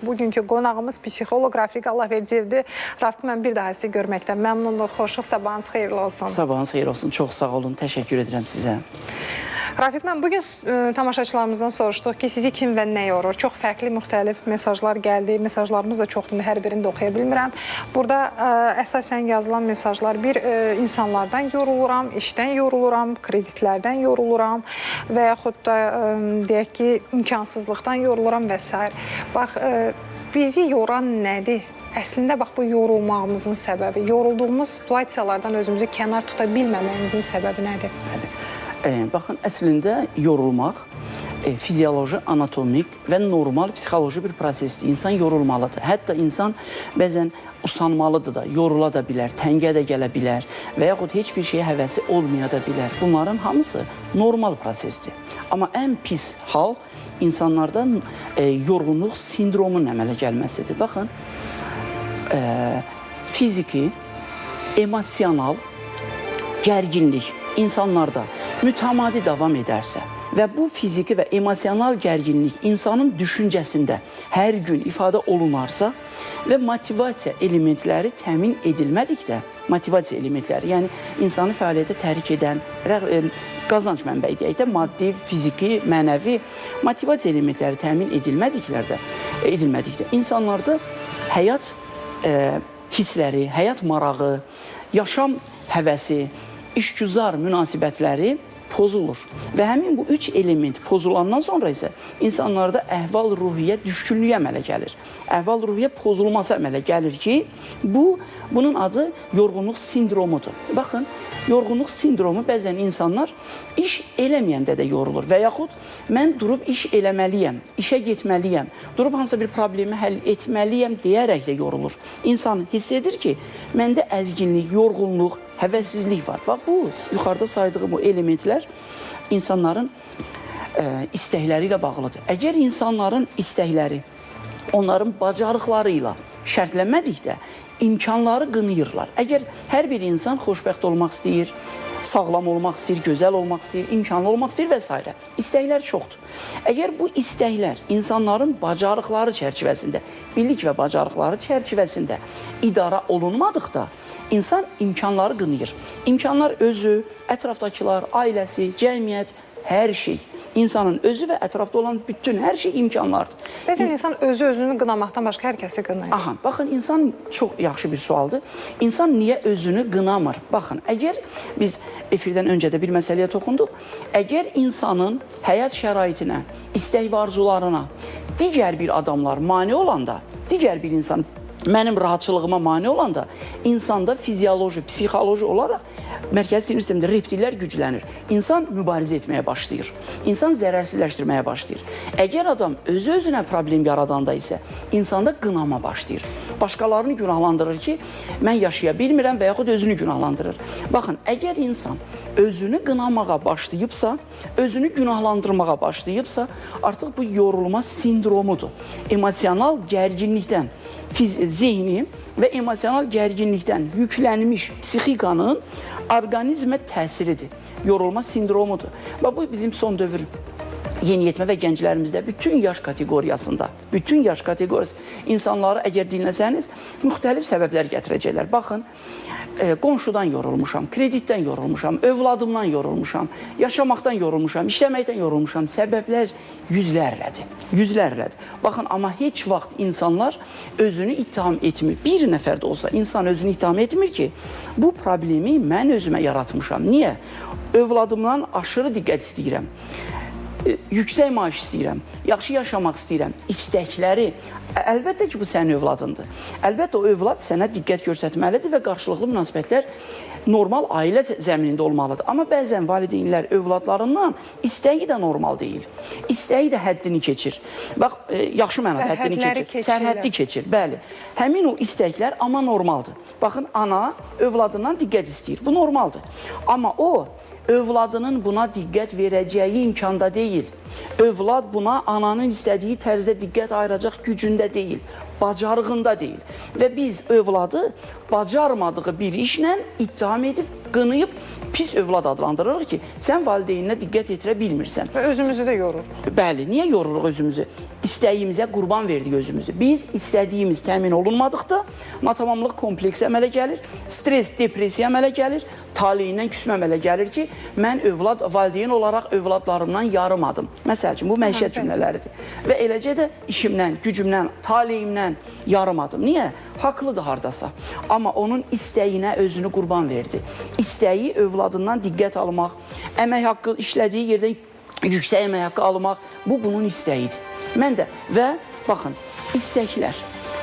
Bugünkü qonağımız psixoloq Rafiq Allahverdiyevdir. Rafiq, mən bir daha sizi görməkdən məmnunluq, xoşluq, sabahınız xeyirli olsun. Sabahınız xeyir olsun, çox sağ olun, təşəkkür edirəm sizə. Rafiq, mən bugün tamaşaçılarımızdan soruşduq ki, sizi kim və nə yorur? Çox fərqli, müxtəlif mesajlar gəldi, mesajlarımız da çoxdur, hər birini də oxuya bilmirəm. Burada əsasən yazılan mesajlar, bir insanlardan yoruluram, işdən yoruluram, kreditlərdən yoruluram və yaxud da deyək ki, imkansızlıqdan yoruluram və s. Bax, bizi yoran nədir? Əslində, bax, bu yorulmağımızın səbəbi, yorulduğumuz situasiyalardan özümüzü kənar tuta bilməməyimizin səbəbi nədir? Baxın, əslində yorulmaq fizioloji, anatomik və normal psixoloji bir prosesdir. İnsan yorulmalıdır. Hətta insan bəzən usanmalıdır da, yorula da bilər, təngə də gələ bilər və yaxud heç bir şeyə həvəsi olmaya da bilər. Bunların hamısı normal prosesdir. Amma ən pis hal insanlardan yorğunluq sindromunun əmələ gəlməsidir. Baxın, fiziki, emosional gərginlik insanlarda mütəmadi davam edərsə və bu fiziki və emosional gərginlik insanın düşüncəsində hər gün ifadə olunarsa və motivasiya elementləri təmin edilmədikdə, motivasiya elementləri, yəni insanı fəaliyyətə tərik edən, qazanc mənbəyi deyək də, maddi, fiziki, mənəvi motivasiya elementləri təmin edilmədikdə insanlarda həyat hissləri, həyat marağı, yaşam həvəsi, işgüzar münasibətləri pozulur. Və həmin bu üç element pozulandan sonra isə insanlarda əhval-ruhiyyə düşkünlüyə əmələ gəlir. Əhval-ruhiyyə pozulması əmələ gəlir ki, bunun adı yorğunluq sindromudur. Baxın, yorğunluq sindromu bəzən insanlar iş eləməyəndə də yorulur və yaxud mən durub iş eləməliyəm, işə getməliyəm, durub hansısa bir problemi həll etməliyəm deyərək də yorulur. İnsan hiss edir ki, məndə əzginlik, yorğunluq, həvəssizlik var. Bax, bu yuxarıda saydığım o elementlər insanların istəkləri ilə bağlıdır. Əgər insanların istəkləri onların bacarıqları ilə şərtlənmədikdə imkanları qınayırlar. Əgər hər bir insan xoşbəxt olmaq istəyir, sağlam olmaq istəyir, gözəl olmaq istəyir, imkanlı olmaq istəyir və s. İstəklər çoxdur. Əgər bu istəklər insanların bacarıqları çərçivəsində, bilik və bacarıqları çərçivəsində idara olunmadıqda, İnsan imkanları qınayır. İmkanlar özü, ətrafdakılar, ailəsi, cəmiyyət, hər şey. İnsanın özü və ətrafda olan bütün hər şey imkanlardır. Bəzən insan özünü qınamaqdan başqa hər kəsi qınayır. Aha, baxın, insan çox yaxşı bir sualdır. İnsan niyə özünü qınamır? Baxın, əgər biz efirdən öncə də bir məsələyə toxunduq, əgər insanın həyat şəraitinə, istək və arzularına digər bir adamlar mane olanda, digər bir insan mənim rahatçılığıma mane olanda insanda fizioloji, psixoloji olaraq mərkəzi sinir sistemində reptillər güclənir. İnsan mübarizə etməyə başlayır. İnsan zərərsizləşdirməyə başlayır. Əgər adam özü-özünə problem yaradanda isə insanda qınama başlayır. Başqalarını günahlandırır ki, mən yaşaya bilmirəm və yaxud özünü günahlandırır. Baxın, əgər insan özünü qınamağa başlayıbsa, özünü günahlandırmağa başlayıbsa, artıq bu yorulma sindromudur. Emosional gərginlikdən zehni və emosional gərginlikdən yüklənmiş psixikanın orqanizmə təsiridir. Yorulma sindromudur. Və bu bizim son dövr yeniyetmə və gənclərimizdə bütün yaş kateqoriyasında, insanları əgər dinləsəniz, müxtəlif səbəblər gətirəcəklər. Baxın, qonşudan yorulmuşam, kreditdən yorulmuşam, övladımdan yorulmuşam, yaşamaqdan yorulmuşam, işləməkdən yorulmuşam. Səbəblər yüzlərlədir. Baxın, amma heç vaxt insanlar özünü ittiham etmir. Bir nəfər də olsa insan özünü ittiham etmir ki, bu problemi mən özümə yaratmışam. Niyə? Övladımdan aşırı diqqət istəyirəm. Yüksək maaş istəyirəm, yaxşı yaşamaq istəyirəm, istəkləri, əlbəttə ki, bu sənin övladındır. Əlbəttə, o övlad sənə diqqət göstərməlidir və qarşılıqlı münasibətlər normal ailə zəminində olmalıdır. Amma bəzən valideynlər övladlarından istəyi də normal deyil. İstəyi də həddini keçir. Bax, yaxşı mənada həddini keçir. Sərhəddi keçir, bəli. Həmin o istəklər amma normaldır. Baxın, ana övladından diqqət istəyir. Bu normaldır. Amma o, övladının buna diqqət verəcəyi imkanda deyil. Övlad buna ananın istədiyi tərzdə diqqət ayıracaq gücündə deyil, bacarığında deyil. Və biz övladı bacarmadığı bir işlə ittiham edib, qınayıb, pis övlad adlandırırıq ki, sən valideyninə diqqət yetirə bilmirsən. Və özümüzü də yoruruq. Bəli, niyə yoruruq özümüzü? istəyimizə qurban verdik özümüzü. Biz istədiyimiz təmin olunmadıqda natamamlıq kompleksi əmələ gəlir, stres, depressiya əmələ gəlir, taleyindən küsmə əmələ gəlir ki, mən valideyn olaraq övladlarımdan yarımadım. Məsəl üçün, bu məişət cümlələridir. Və eləcə də işimdən, gücümdən, taleyimdən yarımadım. Niyə? Haqlıdır hardasa. Amma onun istəyinə özünü qurban verdi. İstəyi övladından diqqət almaq, əmək haqqı işlədiyi yerdən yüksək əmək haqqı almaq, bu bunun istəyidir. Mən də və baxın, istəklər,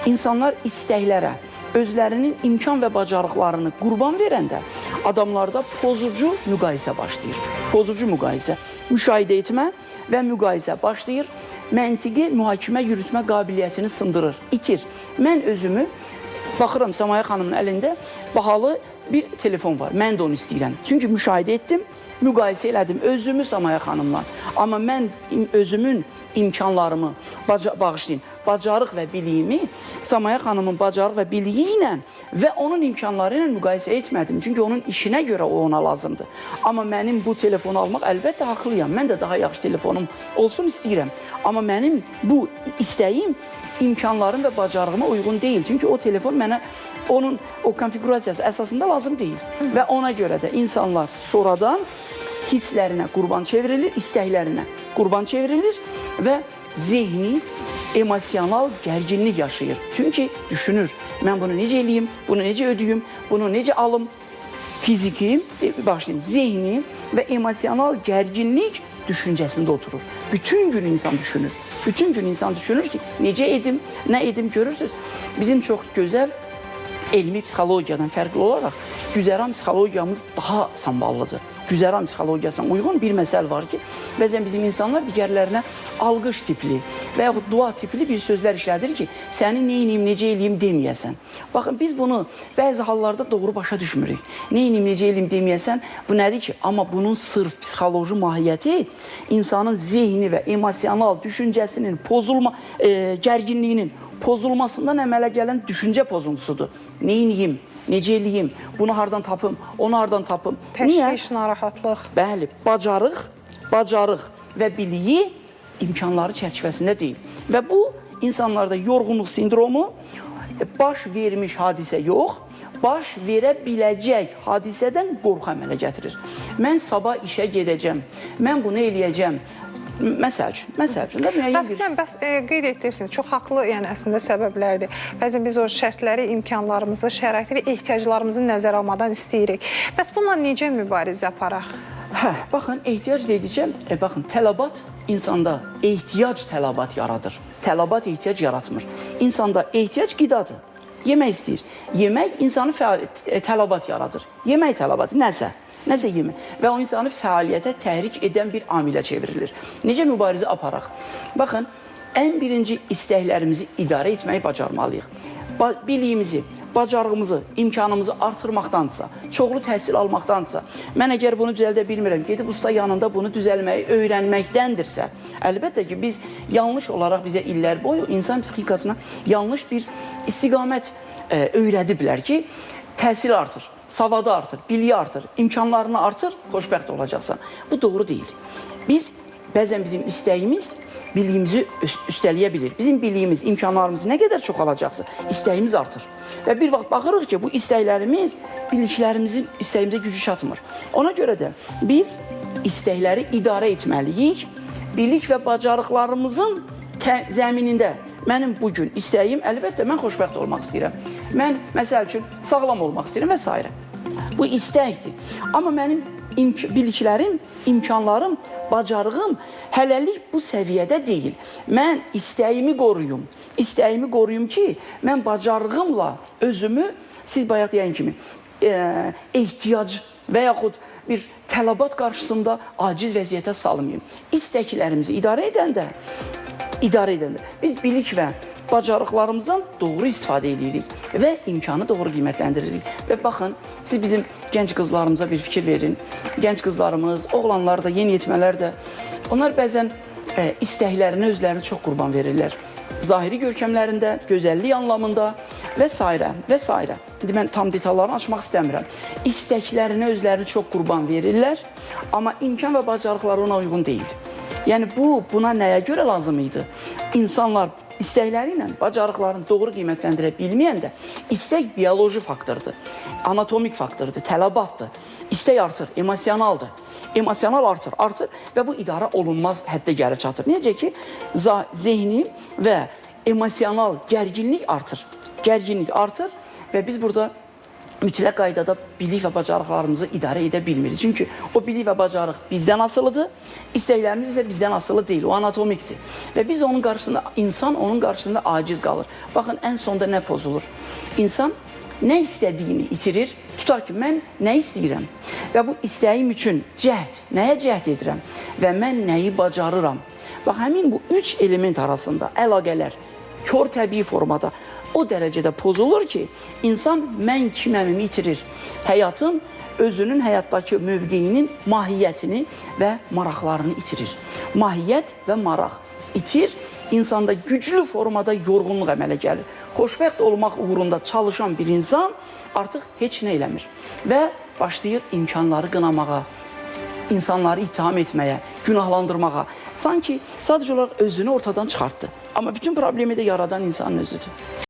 insanlar istəklərə özlərinin imkan və bacarıqlarını qurban verəndə adamlarda pozucu müqayisə başlayır. Pozucu müqayisə, müşahidə etmə və müqayisə başlayır, məntiqi mühakimə yürütmə qabiliyyətini sındırır, itir. Mən özümü, baxıram Səmaya xanımın əlində bahalı bir telefon var, mən də onu istəyirəm. Çünki müşahidə etdim, müqayisə elədim özümü Səmaya xanımla. Amma mən özümün imkanlarımı bağışlayın, bacarıq və biliyimi Səmaya xanımın bacarıq və biliyi ilə və onun imkanları ilə müqayisə etmədim. Çünki onun işinə görə o ona lazımdır. Amma mənim bu telefonu almaq əlbəttə haqlıyam. Mən də daha yaxşı telefonum olsun istəyirəm. Amma mənim bu istəyim imkanlarım və bacarığıma uyğun deyil. Çünki o telefon mənə onun o konfigurasiyası əsasında lazım deyil. Və ona görə də insanlar sonradan hisslərinə qurban çevrilir, istəklərinə qurban çevrilir və zehni, emosional gərginlik yaşayır. Çünki düşünür, mən bunu necə eləyim, bunu necə ödəyim, bunu necə alım, fiziki, başlayın, zehni və emosional gərginlik düşüncəsində oturur. Bütün gün insan düşünür. Bütün gün insan düşünür ki, necə edim, nə edim, görürsünüz. Bizim çox gözəl elmi psixologiyadan fərqli olaraq güzəran psixologiyamız daha samballıdır. Güzəran psixologiyasına uyğun bir məsəl var ki, bəzən bizim insanlar digərlərinə alqış tipli və yaxud dua tipli bir sözlər işlədir ki, səni neyiniyim, necə eləyim deməyəsən. Baxın, biz bunu bəzi hallarda doğru başa düşmürük. Neyiniyim, necə eləyim deməyəsən, bu nədir ki? Amma bunun sırf psixoloji mahiyyəti insanın zehni və emosional düşüncəsinin gərginliyinin pozulmasından əmələ gələn düşüncə pozuntusudur. Neyiniyim, necə eləyim, bunu hardan tapım, onu hardan tapım. Təşviş, narahatlıq. Bəli, bacarıq və biliyi imkanları çərçivəsində deyil. Və bu, insanlarda yorğunluq sindromu baş vermiş hadisə yox, baş verə biləcək hadisədən qorxu əmələ gətirir. Mən sabah işə gedəcəm, mən bunu eləyəcəm. Məsəl üçün də müəyyən bir... Bəs qeyd etdirsiniz, çox haqlı, yəni əslində səbəblərdir. Bəzən biz o şərtləri, imkanlarımızı, şəraiti və ehtiyaclarımızı nəzərə almadan istəyirik. Bəs bununla necə mübarizə aparaq? Baxın, ehtiyac dedikcə, baxın, tələbat insanda ehtiyac tələbat yaradır. Tələbat ehtiyac yaratmır. İnsanda ehtiyac qidadır. Yemək istəyir. Yemək insanı tələbat yaradır. Yemək tələbatı, nəsə yemək və o insanı fəaliyyətə təhrik edən bir amilə çevrilir. Necə mübarizə aparaq? Baxın, ən birinci istəklərimizi idarə etməyi bacarmalıyıq. Biliyimizi, bacarığımızı, imkanımızı artırmaqdansa, çoxlu təhsil almaqdansa, mən əgər bunu düzəldə bilmirəm, gedib usta yanında bunu düzəlməyi öyrənməkdəndirsə, əlbəttə ki, biz yanlış olaraq bizə illər boyu insan psixikasına yanlış bir istiqamət öyrədiblər ki, təhsil artır, savadı artır, biliyi artır, imkanlarını artır, xoşbəxt olacaqsan. Bu doğru deyil. Bəzən bizim istəyimiz biliyimizi üstələyə bilir. Bizim biliyimiz, imkanlarımız nə qədər çox alacaqsa, istəyimiz artır. Və bir vaxt baxırıq ki, bu istəklərimiz, biliklərimizin istəyimizə gücü çatmır. Ona görə də biz istəkləri idarə etməliyik, bilik və bacarıqlarımızın zəminində. Mənim bugün istəyim, əlbəttə, mən xoşbəxt olmaq istəyirəm. Mən, məsəl üçün, sağlam olmaq istəyirəm və s. Bu istəkdir. Amma mənim biliklərim, imkanlarım, bacarığım hələlik bu səviyyədə deyil. Mən istəyimi qoruyum. İstəyimi qoruyum ki, mən bacarığımla özümü, siz bayaq deyən kimi, ehtiyac və yaxud bir tələbat qarşısında aciz vəziyyətə salmayayım. İstəklərimizi idarə edəndə biz bilik və bacarıqlarımızdan doğru istifadə edirik və imkanı doğru qiymətləndiririk. Və baxın, siz bizim gənc qızlarımıza bir fikir verin. Gənc qızlarımız, oğlanlar da, yeniyetmələr də, onlar bəzən istəklərini, özlərini çox qurban verirlər. Zahiri görkəmlərində, gözəllik anlamında və s. və s. İndi mən tam detallarını açmaq istəmirəm. İstəklərini, özlərini çox qurban verirlər, amma imkan və bacarıqları ona uyğun deyil. Yəni buna nəyə görə lazım idi? İnsanlar istəkləri ilə bacarıqlarını doğru qiymətləndirə bilməyəndə istək bioloji faktordur, anatomik faktordur, tələbatdır. İstək artır, emosionaldır. Emosional artır və bu idarə olunmaz həddə gəlib çatır. Necə ki, zehni və emosional gərginlik artır. Gərginlik artır və biz burada mütləq qaydada bilik və bacarıqlarımızı idarə edə bilmirik. Çünki o bilik və bacarıq bizdən asılıdır, istəklərimiz isə bizdən asılı deyil, o anatomikdir. Və biz onun qarşısında, insan onun qarşısında aciz qalır. Baxın, ən sonda nə pozulur? İnsan nə istədiyini itirir, tutar ki, mən nə istəyirəm və bu istəyim üçün nəyə cəhd edirəm və mən nəyi bacarıram? Bax, həmin bu üç element arasında əlaqələr kör təbii formada o dərəcədə pozulur ki, insan mən kiməmimi itirir. Həyatın, özünün həyatdakı mövqeyinin mahiyyətini və maraqlarını itirir. Mahiyyət və maraq itir, insanda güclü formada yorğunluq əmələ gəlir. Xoşbəxt olmaq uğrunda çalışan bir insan artıq heç nə eləmir və başlayır imkanları qınamağa, insanları ittiham etməyə, günahlandırmağa. Sanki sadəcə olaraq özünü ortadan çıxartdı. Amma bütün problemi də yaradan insanın özüdür.